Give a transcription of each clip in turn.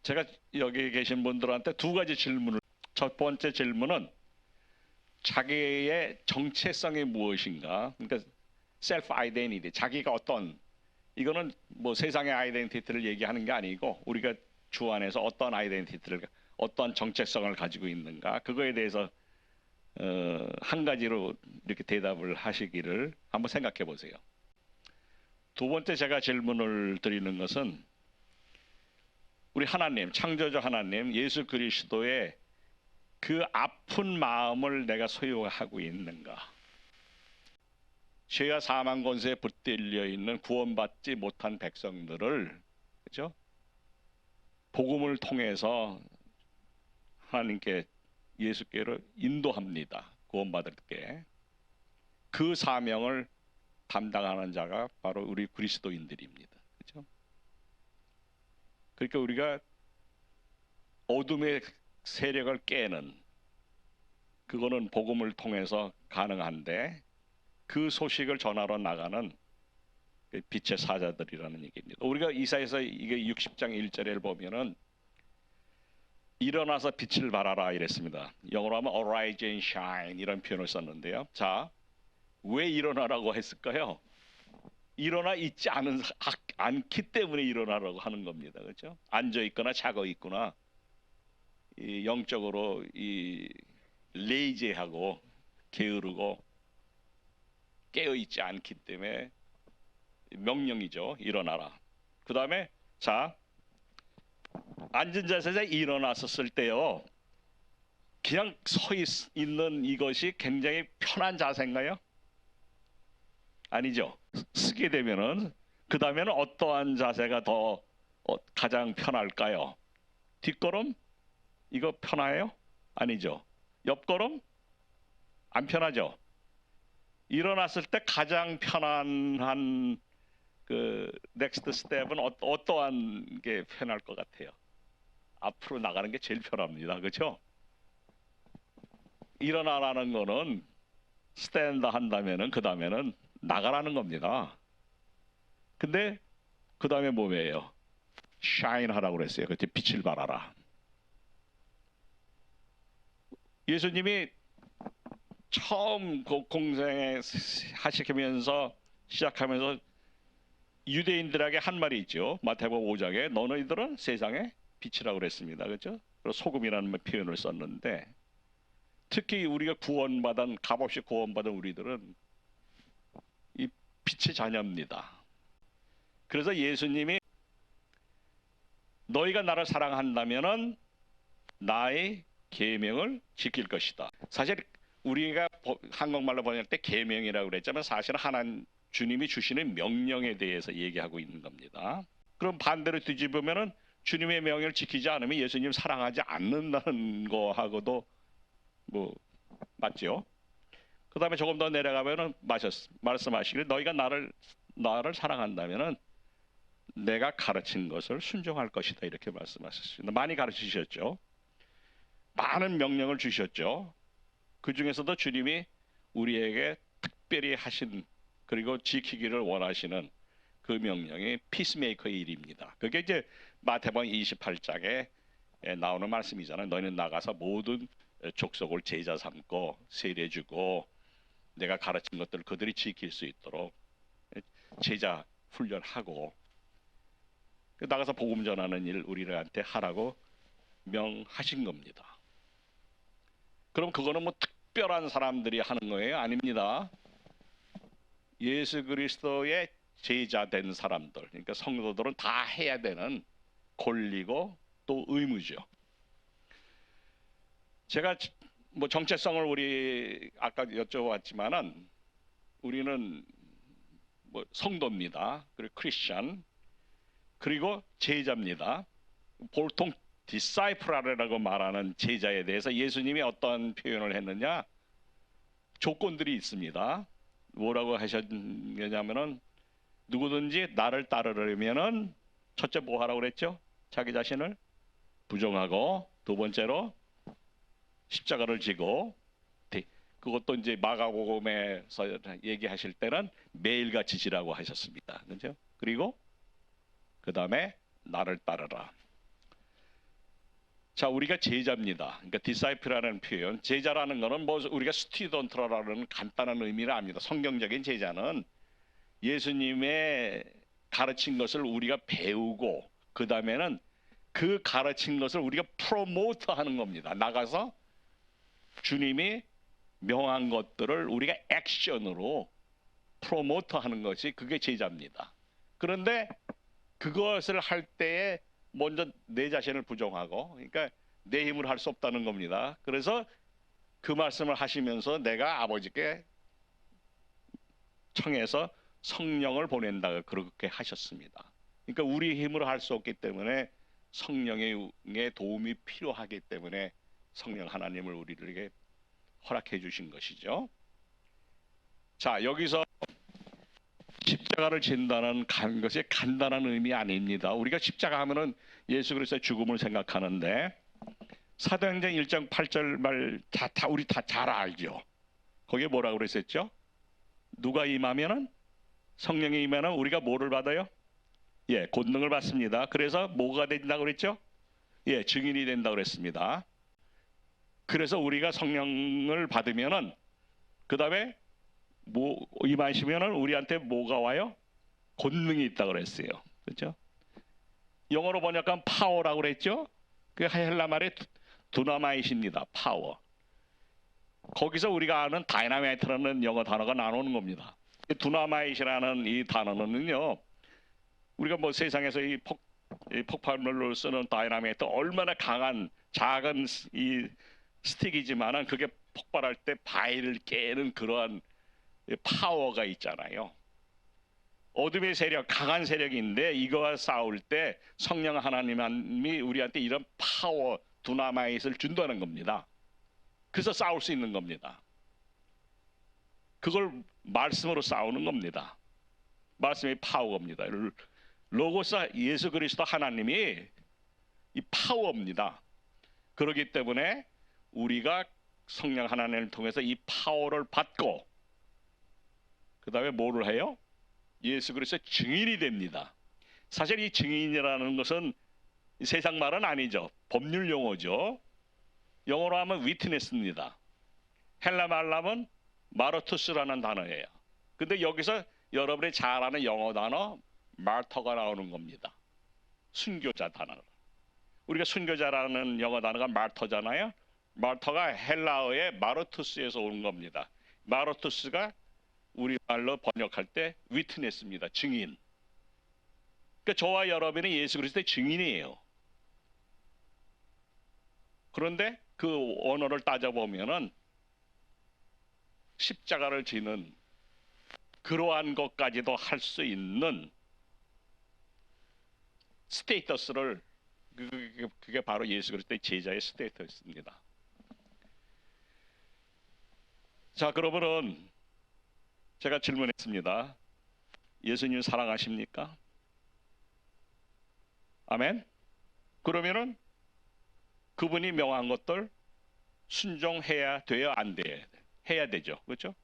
제가 여기 계신 분들한테 두 가지 질문을, 첫 번째 질문은 자기의 정체성이 무엇인가, 그러니까 셀프 아이덴티티, 자기가 어떤, 이거는 뭐 세상의 아이덴티티를 얘기하는 게 아니고 우리가 주 안에서 어떤 아이덴티티를, 어떤 정체성을 가지고 있는가, 그거에 대해서 한 가지로 이렇게 대답을 하시기를 한번 생각해 보세요. 두 번째 제가 질문을 드리는 것은 우리 하나님, 창조주 하나님, 예수 그리스도의 그 아픈 마음을 내가 소유하고 있는가? 죄와 사망 권세에 붙들려 있는 구원받지 못한 백성들을, 그렇죠? 복음을 통해서 하나님께, 예수께로 인도합니다. 구원받을게. 그 사명을 담당하는 자가 바로 우리 그리스도인들입니다. 그렇죠? 그러니까 우리가 어둠의 세력을 깨는, 그거는 복음을 통해서 가능한데, 그 소식을 전하러 나가는 빛의 사자들이라는 얘기입니다. 우리가 이사야서 이게 60장 1절을 보면은 일어나서 빛을 발하라 이랬습니다. 영어로 하면 arise and shine 이런 표현을 썼는데요. 자, 왜 일어나라고 했을까요? 일어나 있지 않기 때문에 일어나라고 하는 겁니다. 그렇죠? 앉아 있거나 자고 있거나 영적으로 레이지하고 게으르고 깨어 있지 않기 때문에 명령이죠. 일어나라. 그 다음에 자, 앉은 자세에서 일어났었을 때요, 그냥 서 있는 이것이 굉장히 편한 자세인가요? 아니죠. 쓰게 되면은 그 다음에는 어떠한 자세가 더 가장 편할까요? 뒷걸음? 이거 편해요? 아니죠. 옆걸음? 안 편하죠. 일어났을 때 가장 편안한 그 넥스트 스텝은 어떠한 게 편할 것 같아요? 앞으로 나가는 게 제일 편합니다. 그렇죠? 일어나라는 거는 스탠드 한다면은 그 다음에는 나가라는 겁니다. 근데 그 다음에 뭐예요? 샤인 하라고 그랬어요. 그때 빛을 발하라. 예수님이 처음 공생에 시작하면서 유대인들에게 한 말이 있죠. 마태복음 5장에 너희들은 세상의 빛이라고 그랬습니다. 그렇죠? 그리고 소금이라는 표현을 썼는데, 특히 우리가 구원받은, 값없이 구원받은 우리들은 이 빛의 자녀입니다. 그래서 예수님이 너희가 나를 사랑한다면은 나의 계명을 지킬 것이다. 사실 우리가 한국말로 번역할 때 계명이라고 그랬지만 사실은 하나님 주님이 주시는 명령에 대해서 얘기하고 있는 겁니다. 그럼 반대로 뒤집으면은 주님의 명령을 지키지 않으면 예수님 사랑하지 않는다는 거하고도 뭐 맞죠? 그 다음에 조금 더 내려가면은 말씀하시기를 너희가 나를 사랑한다면은 내가 가르친 것을 순종할 것이다 이렇게 말씀하셨습니다. 많이 가르치셨죠. 많은 명령을 주셨죠. 그 중에서도 주님이 우리에게 특별히 하신, 그리고 지키기를 원하시는 그 명령이 피스메이커의 일입니다. 그게 이제 마태복음 28장에 나오는 말씀이잖아요. 너희는 나가서 모든 족속을 제자 삼고 세례주고 내가 가르친 것들을 그들이 지킬 수 있도록 제자 훈련하고 나가서 복음 전하는 일 우리들한테 하라고 명하신 겁니다. 그럼 그거는 뭐 특별한 사람들이 하는 거예요? 아닙니다. 예수 그리스도의 제자 된 사람들, 그러니까 성도들은 다 해야 되는 권리고 또 의무죠. 제가 뭐 정체성을 우리 아까 여쭤봤지만은 우리는 뭐 성도입니다. 그리고 크리스천, 그리고 제자입니다. 보통 디사이프라라고 말하는 제자에 대해서 예수님이 어떤 표현을 했느냐? 조건들이 있습니다. 뭐라고 하셨냐면은 누구든지 나를 따르려면은 첫째 뭐 하라고 그랬죠? 자기 자신을 부정하고, 두 번째로 십자가를 지고, 그것도 이제 마가복음에서 얘기하실 때는 매일같이 지라고 하셨습니다. 그렇죠? 그리고 그 다음에 나를 따르라. 자, 우리가 제자입니다. 그러니까 disciple이라는 표현, 제자라는 거는 뭐 우리가 student라는 간단한 의미를 압니다. 성경적인 제자는 예수님의 가르친 것을 우리가 배우고 그 다음에는 그 가르친 것을 우리가 프로모트하는 겁니다. 나가서 주님이 명한 것들을 우리가 액션으로 프로모트하는 것이 그게 제자입니다. 그런데 그것을 할 때에 먼저 내 자신을 부정하고, 그러니까 내 힘으로 할 수 없다는 겁니다. 그래서 그 말씀을 하시면서 내가 아버지께 청해서 성령을 보낸다 그렇게 하셨습니다. 그러니까 우리 힘으로 할 수 없기 때문에 성령의 도움이 필요하기 때문에 성령 하나님을 우리들에게 허락해 주신 것이죠. 자, 여기서 십자가를 진다는 것이 간단한 의미 아닙니다. 우리가 십자가 하면은 예수 그리스도의 죽음을 생각하는데 사도행전 1장 8절 말 우리 다 잘 알죠. 거기에 뭐라고 그랬었죠? 누가 임하면은 성령이 임하면 우리가 뭐를 받아요? 예, 권능을 받습니다. 그래서 뭐가 된다고 그랬죠? 예, 증인이 된다고 그랬습니다. 그래서 우리가 성령을 받으면은 그 다음에 뭐 임하시면은 우리한테 뭐가 와요? 권능이 있다고 그랬어요. 그렇죠? 영어로 번역하면 파워라고 그랬죠? 그 헬라 말의 두나마이십니다. 파워. 거기서 우리가 아는 다이나마이트라는 영어 단어가 나오는 겁니다. 두나마이시라는 이 단어는요, 우리가 뭐 세상에서 이 폭발물로 쓰는 다이나마이트 얼마나 강한 작은 이 스틱이지만은 그게 폭발할 때 바위를 깨는 그러한 파워가 있잖아요. 어둠의 세력, 강한 세력인데 이거와 싸울 때 성령 하나님이 우리한테 이런 파워, 두나마이트를 준다는 겁니다. 그래서 싸울 수 있는 겁니다. 그걸 말씀으로 싸우는 겁니다. 말씀이 파워입니다. 로고스 예수 그리스도 하나님이 이 파워입니다. 그렇기 때문에 우리가 성령 하나님을 통해서 이 파워를 받고 그 다음에 뭐를 해요? 예수 그리스도의 증인이 됩니다. 사실 이 증인이라는 것은 세상 말은 아니죠. 법률 용어죠. 영어로 하면 witness입니다. 헬라 말로 하면 마르투스라는 단어예요. 근데 여기서 여러분이 잘 아는 영어 단어 마터가 나오는 겁니다. 순교자 단어. 우리가 순교자라는 영어 단어가 마터잖아요. 마터가 헬라어의 마르투스에서 오는 겁니다. 마르투스가 우리말로 번역할 때 위트네스입니다. 증인. 그러니까 저와 여러분이 예수 그리스도의 증인이에요. 그런데 그 언어를 따져보면은 십자가를 지는 그러한 것까지도 할 수 있는 스테이터스를 그게 바로 예수 그리스도의 제자의 스테이터스입니다. 자, 그러면은 제가 질문했습니다. 예수님 사랑하십니까? 아멘. 그러면은 그분이 명한 것들 순종해야 돼요, 안 돼요? 해야 되죠. 그렇죠?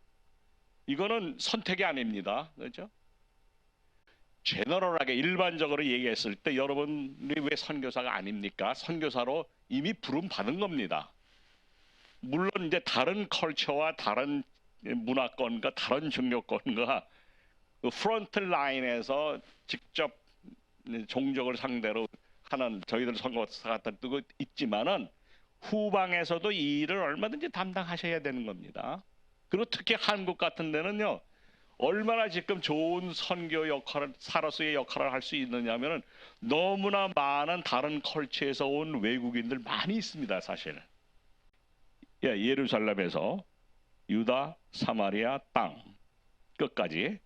이거는 선택이 아닙니다. 그렇죠? 제너럴하게 일반적으로 얘기했을 때 여러분이 왜 선교사가 아닙니까? 선교사로 이미 부름 받은 겁니다. 물론 이제 다른 컬처와 다른 문화권과 다른 종교권과 그 프론트 라인에서 직접 종족을 상대로 하는 저희들 선교사 같은 거 있지만은 후방에서도 이 일을 얼마든지 담당하셔야 되는 겁니다. 그리고 특히 한국 같은 데는요, 얼마나 지금 좋은 선교 역할을, 사로서의 역할을 할 수 있느냐면은 너무나 많은 다른 컬처에서 온 외국인들 많이 있습니다, 사실. 예, 예루살렘에서 유다, 사마리아 땅 끝까지.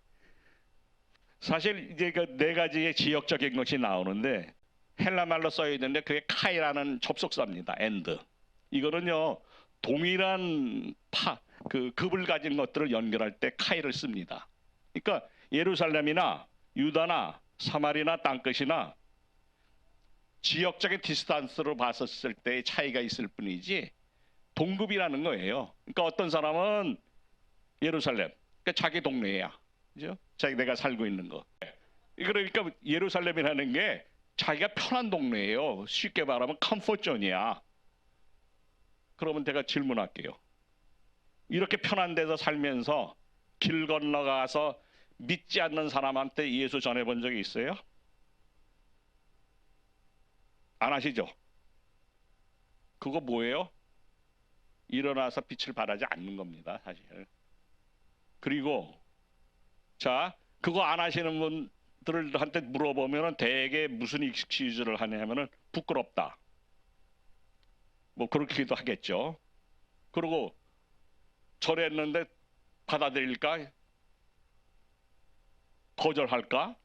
사실 이제 그 네 가지의 지역적인 것이 나오는데 헬라 말로 써 있는데 그게 카이라는 접속사입니다. 엔드. 이거는요 동일한 급을 가진 것들을 연결할 때 카이를 씁니다. 그러니까 예루살렘이나 유다나 사마리나 땅끝이나 지역적인 디스탄스로 봤었을 때의 차이가 있을 뿐이지 동급이라는 거예요. 그러니까 어떤 사람은 예루살렘, 그러니까 자기 동네야, 그죠? 자기 내가 살고 있는 거. 그러니까 예루살렘이라는 게 자기가 편한 동네예요. 쉽게 말하면 컴포트존이야. 그러면 제가 질문할게요. 이렇게 편한 데서 살면서 길 건너가서 믿지 않는 사람한테 예수 전해본 적이 있어요? 안 하시죠? 그거 뭐예요? 일어나서 빛을 발하지 않는 겁니다, 사실. 그리고 자, 그거 안 하시는 분들한테 물어보면은 대개 무슨 익스큐즈를 하냐면은 부끄럽다. 뭐 그렇기도 하겠죠. 그리고 절했는데 받아들일까? 거절할까?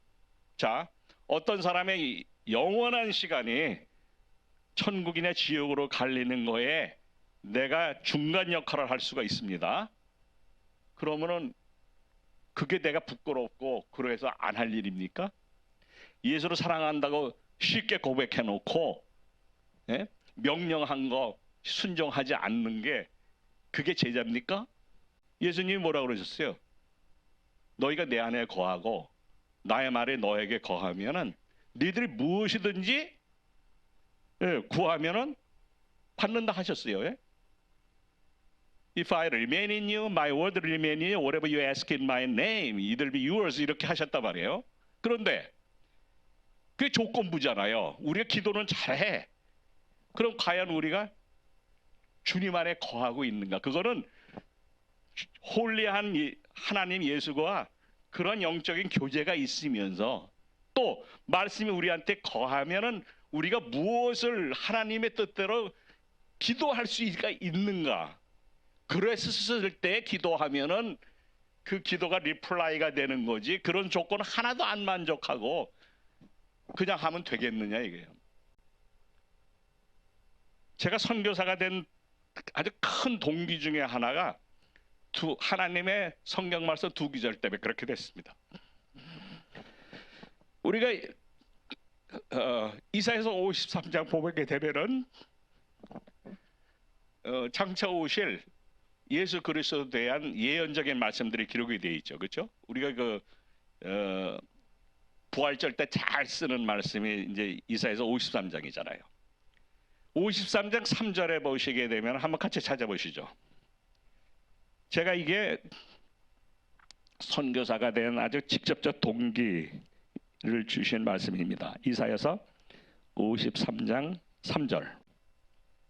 자, 어떤 사람의 영원한 시간이 천국이나 지옥으로 갈리는 거에 내가 중간 역할을 할 수가 있습니다. 그러면은 그게 내가 부끄럽고 그래서 안 할 일입니까? 예수를 사랑한다고 쉽게 고백해 놓고 명령한 거 순종하지 않는 게 그게 제자입니까? 예수님이 뭐라고 그러셨어요? 너희가 내 안에 거하고 나의 말이 너에게 거하면은 너희들이 무엇이든지 구하면은 받는다 하셨어요. If I remain in you, my word remain in you, whatever you ask in my name, it will be yours. 이렇게 하셨단 말이에요. 그런데 그게 조건부잖아요. 우리가 기도는 잘해. 그럼 과연 우리가 주님 안에 거하고 있는가? 그거는 홀리한 하나님 예수와 그런 영적인 교제가 있으면서 또 말씀이 우리한테 거하면은 우리가 무엇을 하나님의 뜻대로 기도할 수가 있는가? 그랬을 때 기도하면은 그 기도가 리플라이가 되는 거지. 그런 조건 하나도 안 만족하고 그냥 하면 되겠느냐 이게요. 제가 선교사가 된 아주 큰 동기 중에 하나가 하나님의 성경 말씀 두 구절 때문에 그렇게 됐습니다. 우리가 이사야서 53장 보게 되면은 장차 오실 예수 그리스도에 대한 예언적인 말씀들이 기록이 되어 있죠. 그렇죠? 우리가 부활절 때 잘 쓰는 말씀이 이제 이사야서 53장이잖아요. 53장 3절에 보시게 되면 한번 같이 찾아보시죠. 제가 이게 선교사가 된 아주 직접적 동기를 주신 말씀입니다. 이사야서 53장 3절.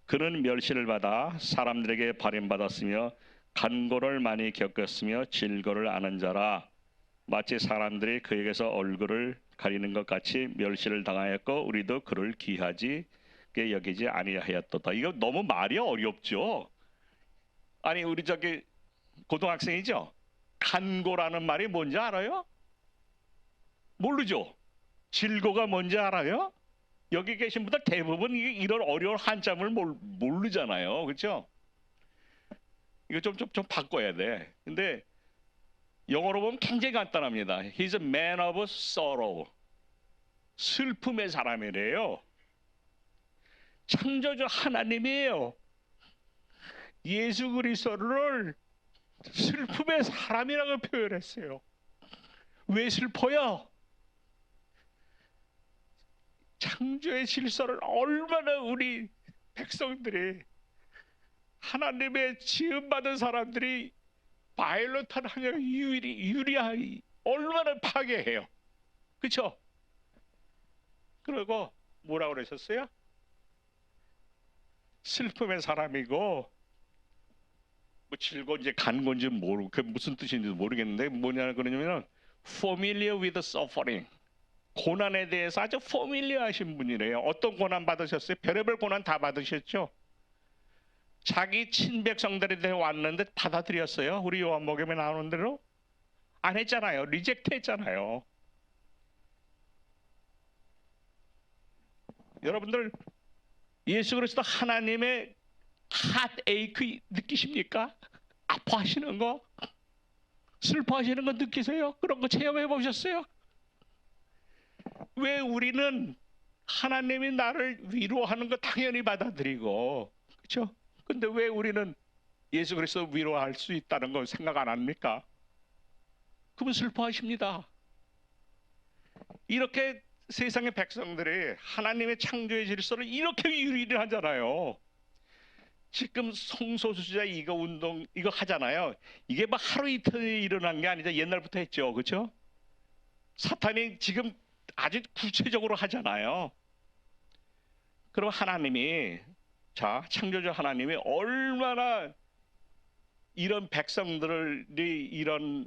그는 멸시를 받아 사람들에게 버림받았으며 간고를 많이 겪었으며 질고를 아는 자라. 마치 사람들이 그에게서 얼굴을 가리는 것 같이 멸시를 당하였고 우리도 그를 귀하게 여기지 아니하였도다. 이거 너무 말이 어렵죠. 아니 우리 저기 고등학생이죠. 간고라는 말이 뭔지 알아요? 모르죠. 질고가 뭔지 알아요? 여기 계신 분들 대부분 이런 어려운 한자를 모르잖아요. 그렇죠? 이거 좀 바꿔야 돼. 근데 영어로 보면 굉장히 간단합니다. He's a man of sorrow. 슬픔의 사람이래요. 창조주 하나님이에요. 예수 그리스도를 슬픔의 사람이라고 표현했어요. 왜 슬퍼요? 창조의 질서를 얼마나 우리 백성들이 하나님의 지음받은 사람들이 바이올렛한 하나님 유리하이 얼마나 파괴해요. 그렇죠? 그리고 뭐라고 그러셨어요? 슬픔의 사람이고 뭐 질곤지 간곤지 모르고 그 무슨 뜻인지도 모르겠는데 뭐냐 그러냐면 familiar with suffering. 고난에 대해서 아주 포밀리어하신 분이래요. 어떤 고난 받으셨어요? 별의별 고난 다 받으셨죠? 자기 친백성들한테 왔는데 받아들였어요? 우리 요한복음에 나오는 대로? 안 했잖아요. 리젝트 했잖아요. 여러분들 예수 그리스도 하나님의 핫에이크 느끼십니까? 아파하시는 거? 슬퍼하시는 거 느끼세요? 그런 거 체험해 보셨어요? 왜 우리는 하나님이 나를 위로하는 거 당연히 받아들이고 그렇죠? 근데 왜 우리는 예수 그리스도 위로할 수 있다는 걸 생각 안 합니까? 그분 슬퍼하십니다. 이렇게 세상의 백성들이 하나님의 창조의 질서를 이렇게 유린하잖아요. 지금 성소수자 이거 운동 이거 하잖아요. 이게 뭐 하루 이틀 일어난 게 아니죠. 옛날부터 했죠. 그렇죠? 사탄이 지금 아주 구체적으로 하잖아요. 그럼 하나님이 자 창조주 하나님이 얼마나 이런 백성들이 이런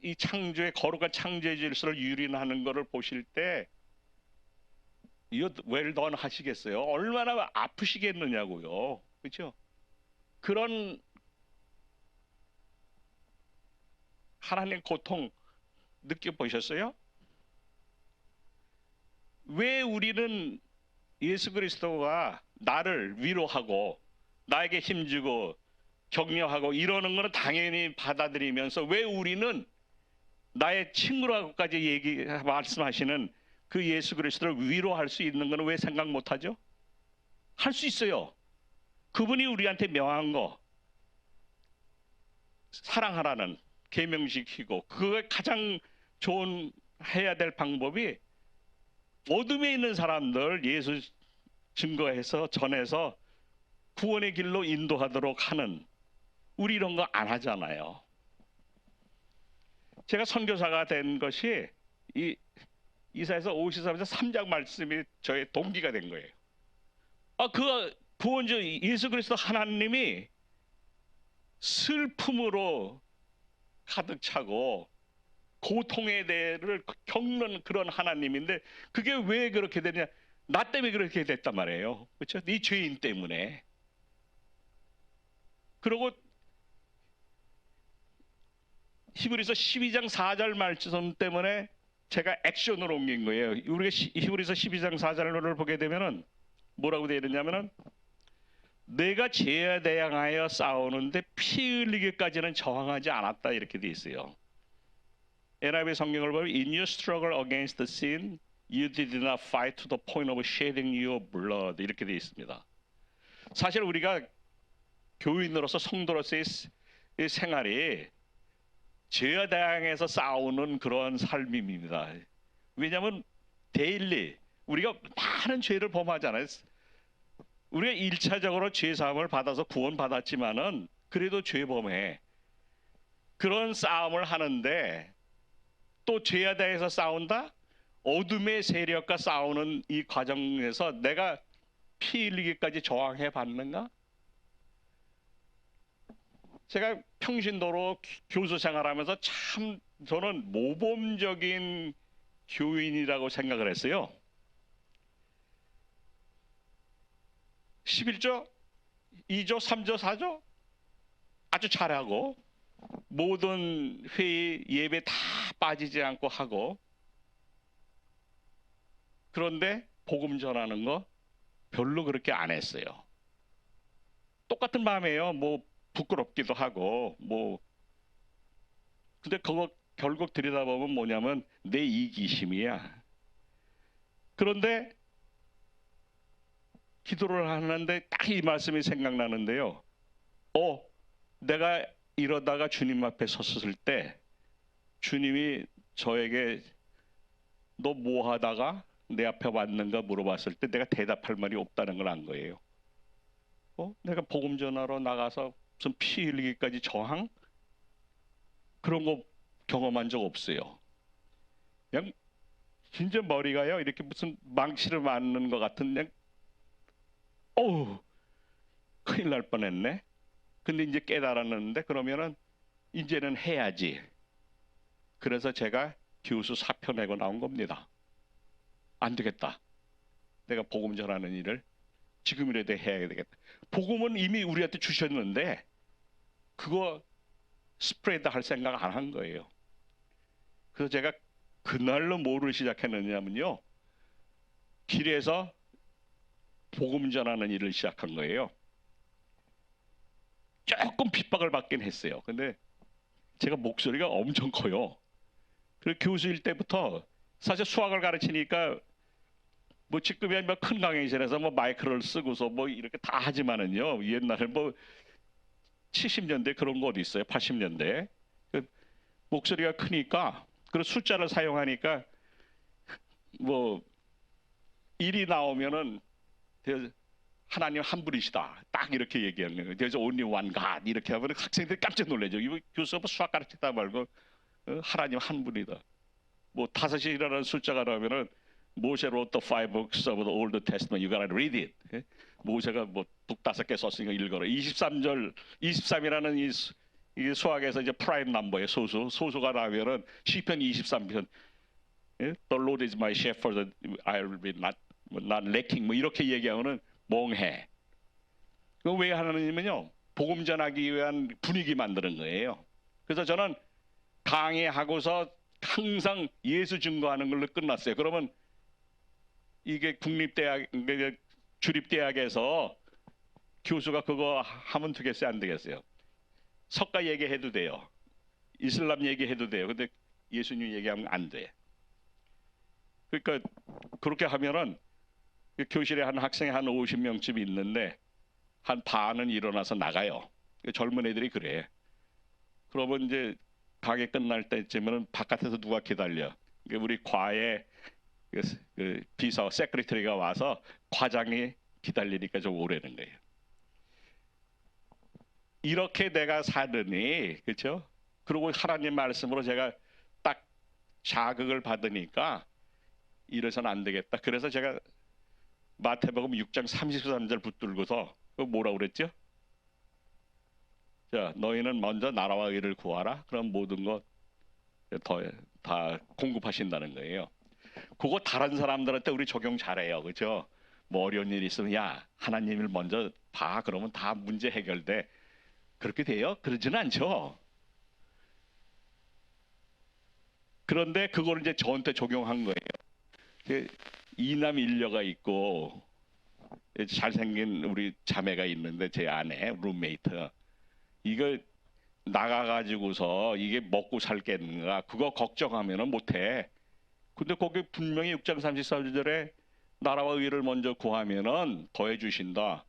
이 창조의 거룩한 창조의 질서를 유린하는 것을 보실 때 이거 웰던 하시겠어요? 얼마나 아프시겠느냐고요. 그렇죠? 그런 하나님 고통 느껴보셨어요? 왜 우리는 예수 그리스도가 나를 위로하고 나에게 힘주고 격려하고 이러는 거는 당연히 받아들이면서 왜 우리는 나의 친구라고까지 말씀하시는 그 예수 그리스도를 위로할 수 있는 거는 왜 생각 못하죠? 할 수 있어요. 그분이 우리한테 명한 거 사랑하라는 계명시키고 그거 가장 좋은 해야 될 방법이 어둠에 있는 사람들 예수 증거해서 전해서 구원의 길로 인도하도록 하는 우리 이런 거 안 하잖아요. 제가 선교사가 된 것이 이 이사야서 53장 3장 말씀이 저의 동기가 된 거예요. 그 구원주 예수 그리스도 하나님이 슬픔으로 가득 차고 고통의 대를 겪는 그런 하나님인데 그게 왜 그렇게 되냐? 나 때문에 그렇게 됐단 말이에요. 그렇죠? 네 죄인 때문에. 그리고 히브리서 12장 4절 말씀 때문에 제가 액션으로 옮긴 거예요. 우리가 히브리서 12장 4절을 보게 되면은 뭐라고 되어 있느냐면은 내가 죄에 대항하여 싸우는데 피 흘리기까지는 저항하지 않았다 이렇게 되어 있어요. NIV 성경을 보면 In your struggle against the sin, you did not fight to the point of shedding your blood 이렇게 되어 있습니다. 사실 우리가 교인으로서 성도로서의 생활이 죄에 대항해서 싸우는 그런 삶입니다. 왜냐하면 데일리 우리가 많은 죄를 범하잖아요. 우리가 1차적으로 죄사함을 받아서 구원받았지만은 그래도 죄범해. 그런 싸움을 하는데 또 죄에 대해서 싸운다? 어둠의 세력과 싸우는 이 과정에서 내가 피 흘리기까지 저항해 봤는가? 제가 평신도로 교수 생활하면서 참 저는 모범적인 교인이라고 생각을 했어요. 11조, 2조, 3조, 4조 아주 잘하고 모든 회의 예배 다 빠지지 않고 하고 그런데 복음 전하는 거 별로 그렇게 안 했어요. 똑같은 마음이에요. 뭐 부끄럽기도 하고 뭐 근데 그거 결국 들여다보면 뭐냐면 내 이기심이야. 그런데 기도를 하는데 딱 이 말씀이 생각나는데요. 내가 이러다가 주님 앞에 섰을 때 주님이 저에게 너 뭐 하다가 내 앞에 왔는가 물어봤을 때 내가 대답할 말이 없다는 걸 안 거예요. 내가 복음 전하러 나가서 무슨 피 흘리기까지 저항? 그런 거 경험한 적 없어요. 그냥 진짜 머리가요 이렇게 무슨 망치를 맞는 것 같은 그냥 큰일 날 뻔했네. 근데 이제 깨달았는데 그러면은 이제는 해야지. 그래서 제가 교수 사표 내고 나온 겁니다. 안 되겠다. 내가 복음 전하는 일을 지금이라도 해야 되겠다. 복음은 이미 우리한테 주셨는데 그거 스프레드 할 생각 안 한 거예요. 그래서 제가 그날로 뭐를 시작했느냐면요. 길에서 복음 전하는 일을 시작한 거예요. 조금 핍박을 받긴 했어요. 근데 제가 목소리가 엄청 커요. 그리고 교수일 때부터 사실 수학을 가르치니까 뭐 지금이야 뭐 큰 강의실에서 뭐 마이크를 쓰고서 뭐 이렇게 다 하지만은요. 옛날에 뭐 70년대 그런 거 어디 있어요? 80년대. 목소리가 크니까 그리고 숫자를 사용하니까 뭐 일이 나오면은 하나님 한 분이시다. 딱 이렇게 얘기하는 거예요. There's only one God. 이렇게 하면 학생들이 깜짝 놀라죠. 이거 교수가 뭐 수학 가르치다 말고 하나님 한 분이다. 뭐 5이라는 숫자가 나오면은 모세 wrote the 5 books of the Old Testament. You gotta read it. 예? 모세가 뭐 북 5개 썼으니까 읽어라. 23절, 23이라는 이 수학에서 이제 프라임 넘버의 소수가 나오면은 시편 23편. 예? The Lord is my shepherd. I will be not lacking. 뭐 이렇게 얘기하면은 멍해. 왜 하나님은요? 복음 전하기 위한 분위기 만드는 거예요. 그래서 저는 강의하고서 항상 예수 증거하는 걸로 끝났어요. 그러면 이게 국립대학, 주립대학에서 교수가 그거 하면 되겠어요? 안 되겠어요? 석가 얘기해도 돼요. 이슬람 얘기해도 돼요. 근데 예수님 얘기하면 안 돼. 그러니까 그렇게 하면은 교실에 한 학생이 한 50명쯤 있는데 한 반은 일어나서 나가요. 젊은 애들이 그래. 그러면 이제 강의 끝날 때쯤에는 바깥에서 누가 기다려. 우리 과에 그 비서 세크리터리가 와서 과장이 기다리니까 좀 오래는 거예요. 이렇게 내가 사느니, 그렇죠? 그리고 하나님 말씀으로 제가 딱 자극을 받으니까 이래서는 안 되겠다. 그래서 제가 마태복음 6장 33절 붙들고서 뭐라고 그랬죠? 자, 너희는 먼저 나라와 의를 구하라. 그럼 모든 것 다 공급하신다는 거예요. 그거 다른 사람들한테 우리 적용 잘해요. 그렇죠? 뭐 어려운 일이 있으면 야, 하나님을 먼저 봐. 그러면 다 문제 해결돼. 그렇게 돼요? 그러지는 않죠. 그런데 그걸 이제 저한테 적용한 거예요. 이남 일녀가 있고 잘생긴 우리 자매가 있는데 제 아내 룸메이트 이거 나가가지고서 이게 먹고 살겠는가 그거 걱정하면은 못해. 근데 거기 분명히 6장 33절에 나라와 의를 먼저 구하면은 더해 주신다.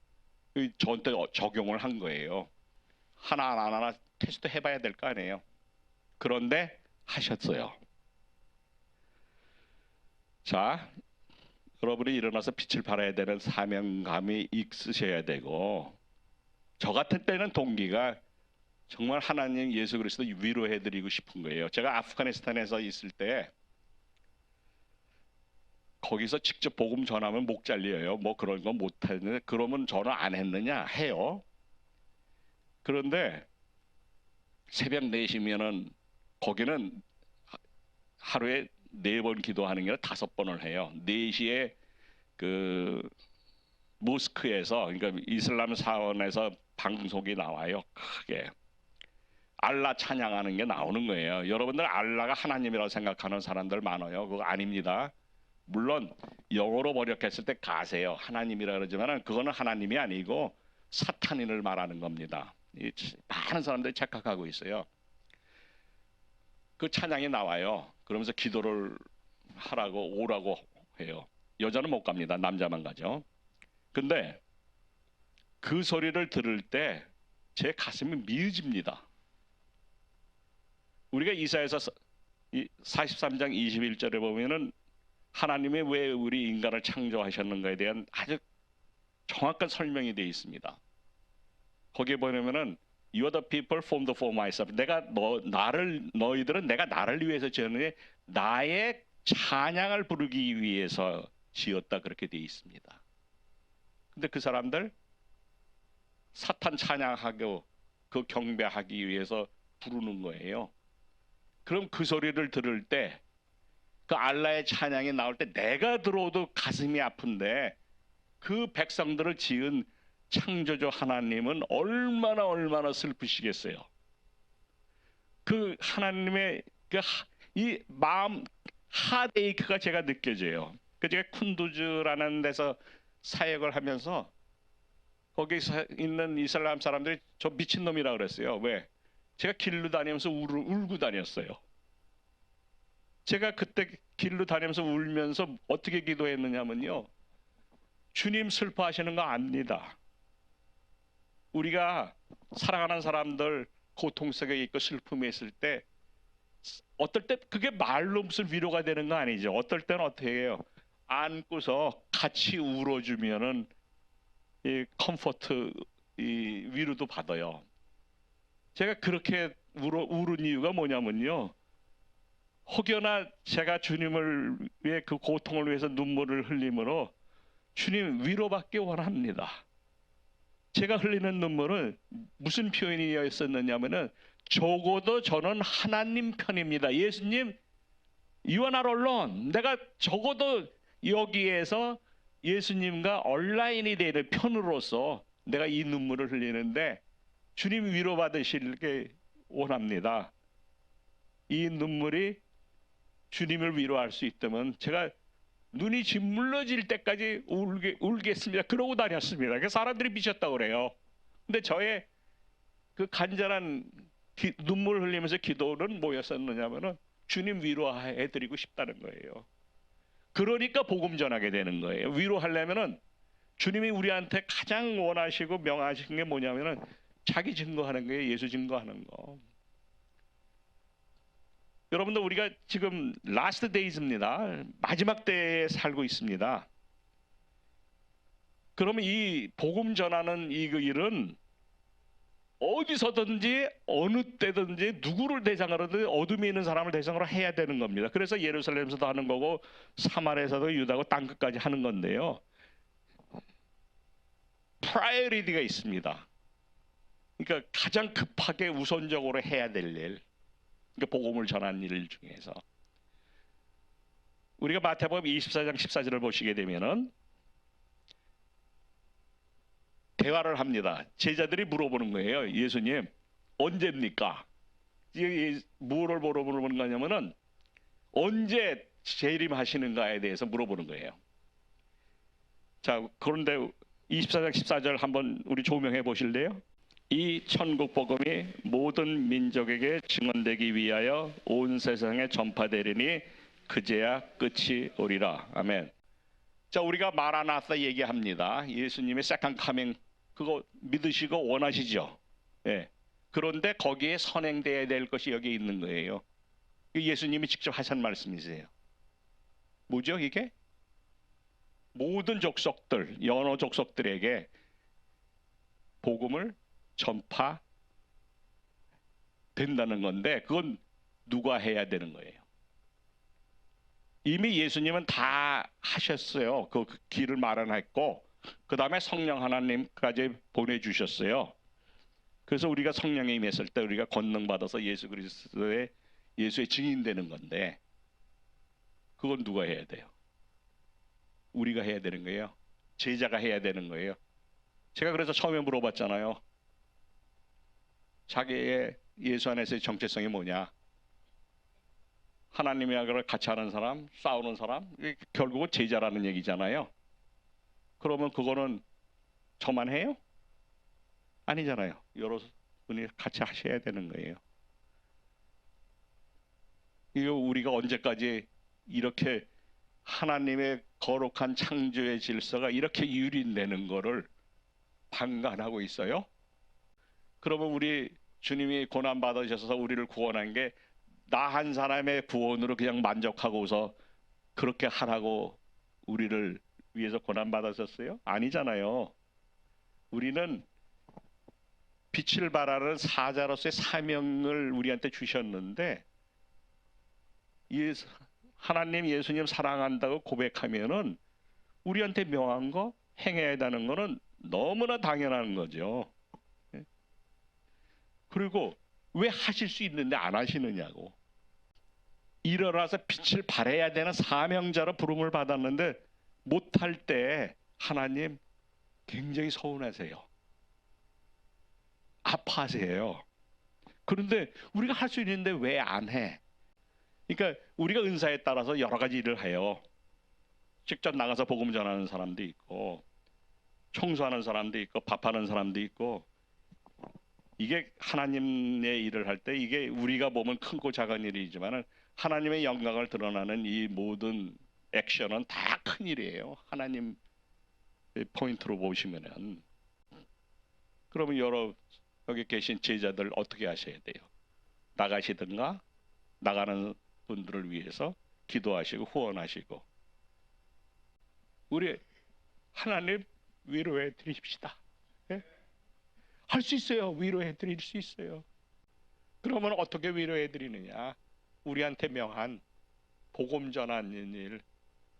저한테 적용을 한 거예요. 하나 테스트 해봐야 될 거 아니에요. 그런데 하셨어요. 자, 여러분이 일어나서 빛을 발해야 되는 사명감이 있으셔야 되고 저 같은 때는 동기가 정말 하나님 예수 그리스도 위로해드리고 싶은 거예요. 제가 아프가니스탄에서 있을 때 거기서 직접 복음 전하면 목 잘려요. 뭐 그런 거 못했는데 그러면 전화 안 했느냐? 해요. 그런데 새벽 4시면은 거기는 하루에 4번 기도하는 게 아니라 5번을 해요. 4시에 그 모스크에서 그러니까 이슬람 사원에서 방송이 나와요. 크게. 알라 찬양하는 게 나오는 거예요. 여러분들 알라가 하나님이라고 생각하는 사람들 많아요. 그거 아닙니다. 물론 영어로 번역했을 때 가세요. 하나님이라 그러지만 그거는 하나님이 아니고 사탄인을 말하는 겁니다. 많은 사람들이 착각하고 있어요. 그 찬양이 나와요. 그러면서 기도를 하라고 오라고 해요. 여자는 못 갑니다. 남자만 가죠. 근데 그 소리를 들을 때 제 가슴이 미어집니다. 우리가 이사야서 43장 21절에 보면은 하나님이 왜 우리 인간을 창조하셨는가에 대한 아주 정확한 설명이 되어 있습니다. 거기에 보면은 You are the people formed for myself. 너희들은 내가 나를 위해서 지었느니 나의 찬양을 부르기 위해서 지었다 그렇게 되어 있습니다. 근데 그 사람들 사탄 찬양하고 그 경배하기 위해서 부르는 거예요. 그럼 그 소리를 들을 때 그 알라의 찬양이 나올 때 내가 들어도 가슴이 아픈데 그 백성들을 지은 창조주 하나님은 얼마나 슬프시겠어요. 그 하나님의 이 마음 하드에이크가 제가 느껴져요. 제가 쿤두즈라는 데서 사역을 하면서 거기서 있는 이슬람 사람들이 저 미친놈이라 그랬어요. 왜? 제가 길로 다니면서 울고 다녔어요. 제가 그때 길로 다니면서 울면서 어떻게 기도했느냐면요. 주님 슬퍼하시는 거 압니다. 우리가 사랑하는 사람들 고통 속에 있고 슬픔에 있을 때 어떨 때 그게 말로 무슨 위로가 되는 거 아니죠. 어떨 때는 어떻게 해요? 안고서 같이 울어주면은 이 컴포트, 이 위로도 받아요. 제가 그렇게 울은 이유가 뭐냐면요. 혹여나 제가 주님을 위해 그 고통을 위해서 눈물을 흘림으로 주님 위로받기 원합니다. 제가 흘리는 눈물은 무슨 표현이었었느냐면은 적어도 저는 하나님 편입니다. 예수님, you are not alone. 내가 적어도 여기에서 예수님과 온라인이 되는 편으로서 내가 이 눈물을 흘리는데 주님 위로받으시길 원합니다. 이 눈물이 주님을 위로할 수 있다면 제가 눈이 짓물러질 때까지 울겠습니다. 그러고 다녔습니다. 사람들이 미쳤다고 그래요. 근데 저의 그 간절한 눈물 흘리면서 기도는 뭐였었느냐면은 주님 위로해드리고 싶다는 거예요. 그러니까 복음 전하게 되는 거예요. 위로하려면은 주님이 우리한테 가장 원하시고 명하신 게 뭐냐면은 자기 증거하는 거예요. 예수 증거하는 거. 여러분들 우리가 지금 라스트 데이즈입니다. 마지막 때에 살고 있습니다. 그러면 이 복음 전하는 이 일은 어디서든지 어느 때든지 누구를 대상으로든 어둠에 있는 사람을 대상으로 해야 되는 겁니다. 그래서 예루살렘에서도 하는 거고 사마리아에서도 유다고 땅끝까지 하는 건데요. 프라이어리티가 있습니다. 그러니까 가장 급하게 우선적으로 해야 될 일. 그러니까 복음을 전하는 일 중에서 우리가 마태복음 24장 14절을 보시게 되면은 대화를 합니다. 제자들이 물어보는 거예요. 예수님 언제입니까? 뭐를 물어보는 거냐면은 언제 재림하시는가에 대해서 물어보는 거예요. 자, 그런데 24장 14절 한번 우리 조명해 보실래요? 이 천국 복음이 모든 민족에게 증언되기 위하여 온 세상에 전파되리니 그제야 끝이 오리라. 아멘. 자, 우리가 마라나타 얘기합니다. 예수님의 세컨드 카밍 그거 믿으시고 원하시죠? 예. 그런데 거기에 선행돼야 될 것이 여기 있는 거예요. 예수님이 직접 하신 말씀이세요. 뭐죠 이게? 모든 족속들, 연어 족속들에게 복음을 전파된다는 건데 그건 누가 해야 되는 거예요? 이미 예수님은 다 하셨어요. 그 길을 마련했고 그 다음에 성령 하나님까지 보내주셨어요. 그래서 우리가 성령에 임했을 때 우리가 권능 받아서 예수 그리스도의 예수의 증인 되는 건데 그건 누가 해야 돼요? 우리가 해야 되는 거예요. 제자가 해야 되는 거예요. 제가 그래서 처음에 물어봤잖아요. 자기의 예수 안에서의 정체성이 뭐냐? 하나님이랑 같이 하는 사람, 싸우는 사람, 결국은 제자라는 얘기잖아요. 그러면 그거는 저만 해요? 아니잖아요. 여러 분이 같이 하셔야 되는 거예요. 이거 우리가 언제까지 이렇게 하나님의 거룩한 창조의 질서가 이렇게 유린되는 거를 방관하고 있어요? 그러면 우리 주님이 고난 받으셔서 우리를 구원한 게 나 한 사람의 구원으로 그냥 만족하고서 그렇게 하라고 우리를 위해서 고난 받으셨어요? 아니잖아요. 우리는 빛을 발하는 사자로서의 사명을 우리한테 주셨는데 하나님 예수님 사랑한다고 고백하면은 우리한테 명한 거 행해야 되는 거는 너무나 당연한 거죠. 그리고 왜 하실 수 있는데 안 하시느냐고. 일어나서 빛을 발해야 되는 사명자로 부름을 받았는데 못할 때 하나님 굉장히 서운하세요. 아파하세요. 그런데 우리가 할 수 있는데 왜 안 해? 그러니까 우리가 은사에 따라서 여러 가지 일을 해요. 직접 나가서 복음 전하는 사람도 있고 청소하는 사람도 있고 밥하는 사람도 있고 이게 하나님의 일을 할 때 이게 우리가 보면 크고 작은 일이지만 하나님의 영광을 드러나는 이 모든 액션은 다 큰 일이에요. 하나님 포인트로 보시면은 그러면 여기 계신 제자들 어떻게 하셔야 돼요? 나가시든가 나가는 분들을 위해서 기도하시고 후원하시고 우리 하나님 위로해 드립시다. 예? 할 수 있어요. 위로해 드릴 수 있어요. 그러면 어떻게 위로해 드리느냐? 우리한테 명한 복음 전하는 일,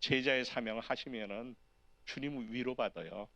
제자의 사명을 하시면은 주님 위로받아요.